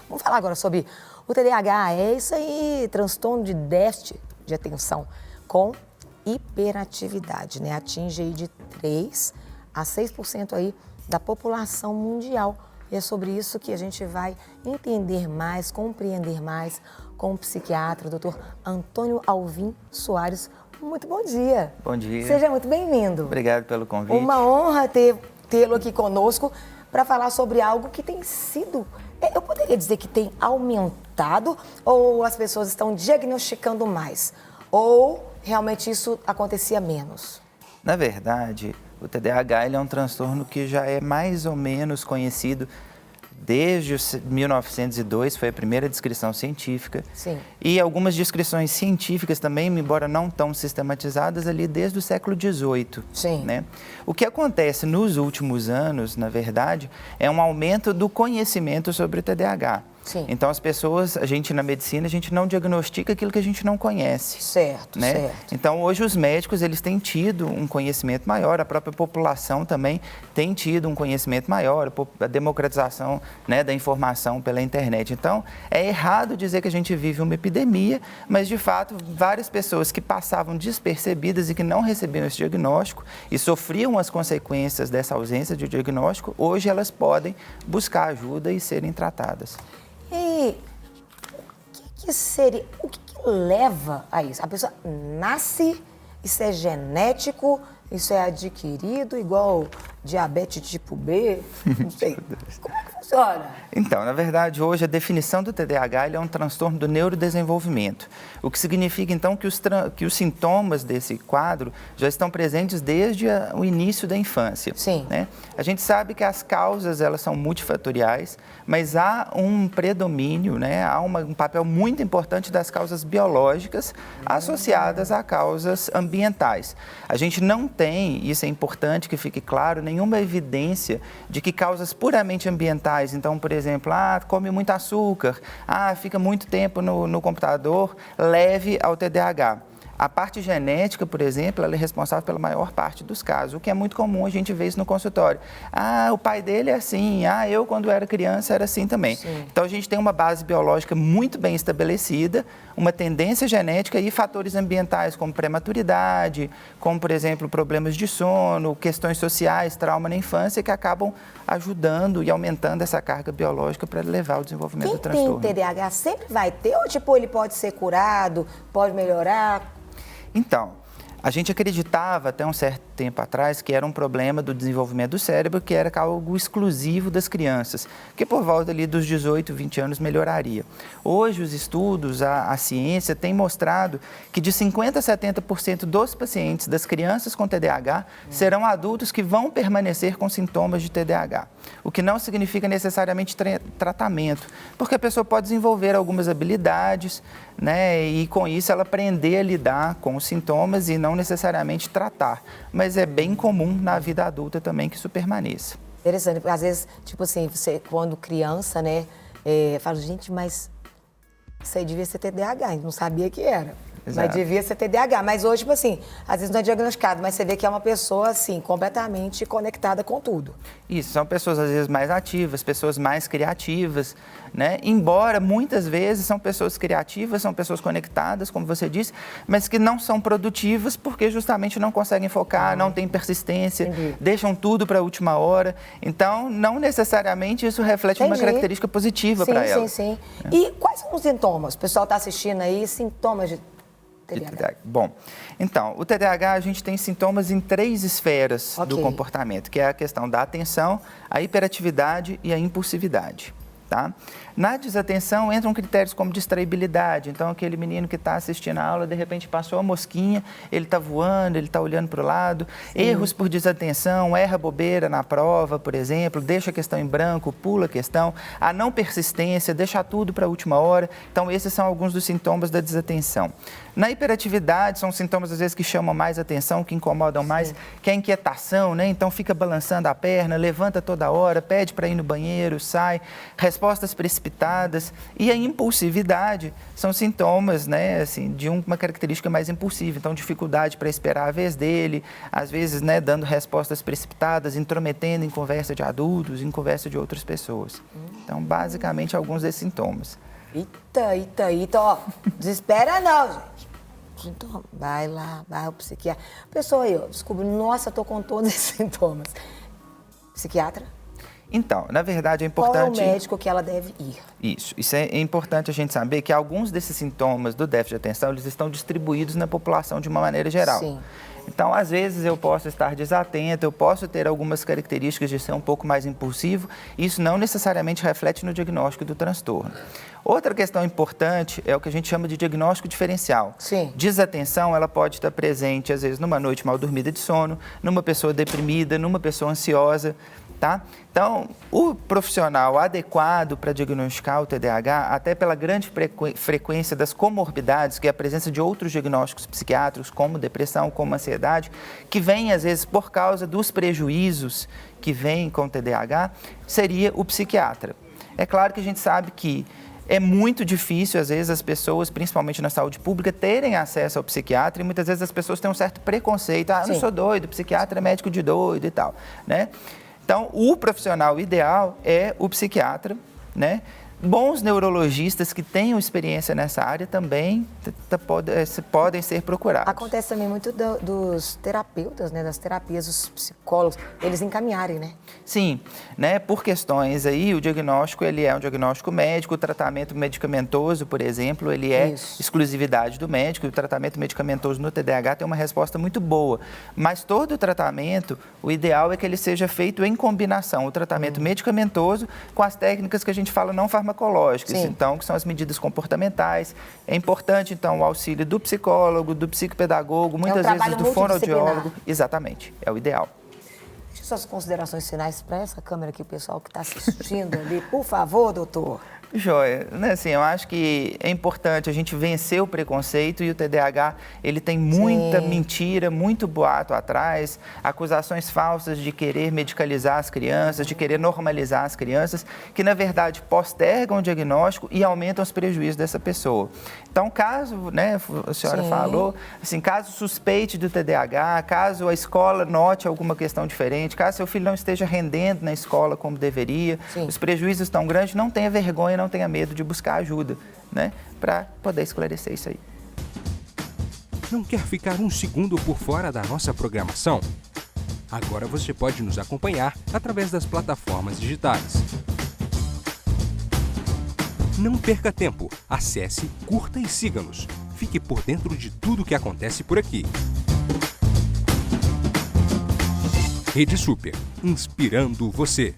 Vamos falar agora sobre o TDAH. É isso aí, transtorno de déficit de atenção com hiperatividade, né? Atinge aí de 3 a 6% aí da população mundial. E é sobre isso que a gente vai entender mais, compreender mais com o psiquiatra, o Dr. Antônio Alvim Soares. Muito bom dia. Bom dia. Seja muito bem-vindo. Obrigado pelo convite. Uma honra tê-lo aqui conosco para falar sobre algo que tem sido, eu poderia dizer que tem aumentado, ou as pessoas estão diagnosticando mais, ou realmente isso acontecia menos? Na verdade, o TDAH ele é um transtorno que já é mais ou menos conhecido desde 1902, foi a primeira descrição científica. Sim. E algumas descrições científicas também, embora não tão sistematizadas, ali desde o século XVIII. Sim. Né? O que acontece nos últimos anos, na verdade, é um aumento do conhecimento sobre o TDAH. Sim. Então, as pessoas, a gente na medicina, a gente não diagnostica aquilo que a gente não conhece. Certo, né? certo. Então, hoje os médicos, eles têm tido um conhecimento maior, a própria população também tem tido um conhecimento maior, a democratização, né, da informação pela internet. Então, é errado dizer que a gente vive uma epidemia, mas, de fato, várias pessoas que passavam despercebidas e que não recebiam esse diagnóstico e sofriam as consequências dessa ausência de diagnóstico, hoje elas podem buscar ajuda e serem tratadas. E o que leva a isso? A pessoa nasce, isso é genético, isso é adquirido, igual diabetes tipo B? Não sei. Como é que funciona? Então, na verdade, hoje a definição do TDAH ele é um transtorno do neurodesenvolvimento, o que significa, então, que os sintomas desse quadro já estão presentes desde o início da infância. Sim. Né? A gente sabe que as causas, elas são multifatoriais, mas há um predomínio, né? Há um papel muito importante das causas biológicas associadas a causas ambientais. A gente não tem, isso é importante que fique claro, nenhuma evidência de que causas puramente ambientais, então, por exemplo, come muito açúcar, fica muito tempo no computador, leve ao TDAH. A parte genética, por exemplo, ela é responsável pela maior parte dos casos, o que é muito comum a gente ver isso no consultório. O pai dele é assim, eu quando era criança era assim também. Sim. Então a gente tem uma base biológica muito bem estabelecida, uma tendência genética e fatores ambientais como prematuridade, como, por exemplo, problemas de sono, questões sociais, trauma na infância, que acabam ajudando e aumentando essa carga biológica para levar ao desenvolvimento do transtorno. Quem tem TDAH sempre vai ter, ou ele pode ser curado, pode melhorar? Então, a gente acreditava até um certo tempo atrás que era um problema do desenvolvimento do cérebro, que era algo exclusivo das crianças, que por volta ali dos 18, 20 anos melhoraria. Hoje os estudos, a ciência tem mostrado que de 50% a 70% dos pacientes, das crianças com TDAH, serão adultos que vão permanecer com sintomas de TDAH, o que não significa necessariamente tratamento, porque a pessoa pode desenvolver algumas habilidades, né, e com isso ela aprender a lidar com os sintomas e não necessariamente tratar, mas é bem comum na vida adulta também que isso permaneça. Interessante, porque às vezes, tipo assim, você quando criança, né, fala, gente, mas isso aí devia ser TDAH, a gente não sabia que era. Exato. Mas devia ser TDAH. Mas hoje, tipo assim, às vezes não é diagnosticado, mas você vê que é uma pessoa, assim, completamente conectada com tudo. Isso, são pessoas às vezes mais ativas, pessoas mais criativas, né? Embora muitas vezes são pessoas criativas, são pessoas conectadas, como você disse, mas que não são produtivas porque justamente não conseguem focar, não têm persistência, deixam tudo para a última hora. Então, não necessariamente isso reflete uma característica positiva para ela. Sim. E quais são os sintomas? O pessoal está assistindo aí, sintomas de TDAH. Bom, então, o TDAH a gente tem sintomas em 3 esferas do comportamento, que é a questão da atenção, a hiperatividade e a impulsividade. Tá? Na desatenção entram critérios como distraibilidade, então aquele menino que está assistindo a aula, de repente passou a mosquinha, ele está voando, ele está olhando para o lado. Sim. Erros por desatenção, erra bobeira na prova, por exemplo, deixa a questão em branco, pula a questão, a não persistência, deixa tudo para a última hora. Então esses são alguns dos sintomas da desatenção. Na hiperatividade, são sintomas, às vezes, que chamam mais atenção, que incomodam mais, que é a inquietação, né? Então, fica balançando a perna, levanta toda hora, pede para ir no banheiro, sai, respostas precipitadas. E a impulsividade são sintomas, né, assim, de uma característica mais impulsiva. Então, dificuldade para esperar a vez dele, às vezes, né, dando respostas precipitadas, intrometendo em conversa de adultos, em conversa de outras pessoas. Então, basicamente, alguns desses sintomas. Eita, ó, desespera não, gente. Então, vai lá, vai ao psiquiatra. A pessoa aí, ó, descobre, nossa, tô com todos esses sintomas. Psiquiatra? Então, na verdade, é importante... Qual é o médico que ela deve ir? Isso é importante a gente saber que alguns desses sintomas do déficit de atenção, eles estão distribuídos na população de uma maneira geral. Sim. Então, às vezes, eu posso estar desatento, eu posso ter algumas características de ser um pouco mais impulsivo, e isso não necessariamente reflete no diagnóstico do transtorno. Outra questão importante é o que a gente chama de diagnóstico diferencial. Sim. Desatenção, ela pode estar presente, às vezes, numa noite mal dormida de sono, numa pessoa deprimida, numa pessoa ansiosa, tá? Então, o profissional adequado para diagnosticar o TDAH, até pela grande frequência das comorbidades, que é a presença de outros diagnósticos psiquiátricos, como depressão, como ansiedade, que vem, às vezes, por causa dos prejuízos que vêm com o TDAH, seria o psiquiatra. É claro que a gente sabe que é muito difícil, às vezes, as pessoas, principalmente na saúde pública, terem acesso ao psiquiatra, e muitas vezes as pessoas têm um certo preconceito. Ah, eu não sou doido, psiquiatra é médico de doido e tal, né? Então, o profissional ideal é o psiquiatra, né? Bons neurologistas que tenham experiência nessa área também podem ser procurados. Acontece também muito dos terapeutas, né, das terapias, dos psicólogos, eles encaminharem, né? Sim, né, por questões aí, o diagnóstico, ele é um diagnóstico médico, o tratamento medicamentoso, por exemplo, ele é exclusividade do médico, e o tratamento medicamentoso no TDAH tem uma resposta muito boa, mas todo o tratamento, o ideal é que ele seja feito em combinação, o tratamento medicamentoso com as técnicas que a gente fala não farmacológicas, então, que são as medidas comportamentais. É importante, então, o auxílio do psicólogo, do psicopedagogo, muitas vezes do fonoaudiólogo. Exatamente, é o ideal. Deixa suas considerações finais para essa câmera aqui, o pessoal que está assistindo ali. Por favor, doutor. Joia, né, assim, eu acho que é importante a gente vencer o preconceito, e o TDAH, ele tem muita mentira, muito boato atrás, acusações falsas de querer medicalizar as crianças, de querer normalizar as crianças, que na verdade postergam o diagnóstico e aumentam os prejuízos dessa pessoa. Então, caso, né, a senhora falou, assim, caso suspeite do TDAH, caso a escola note alguma questão diferente, caso seu filho não esteja rendendo na escola como deveria, os prejuízos estão grandes, não tenha vergonha, não tenha medo de buscar ajuda, né, para poder esclarecer isso aí. Não quer ficar um segundo por fora da nossa programação? Agora você pode nos acompanhar através das plataformas digitais. Não perca tempo, acesse, curta e siga-nos. Fique por dentro de tudo o que acontece por aqui. Rede Super, inspirando você.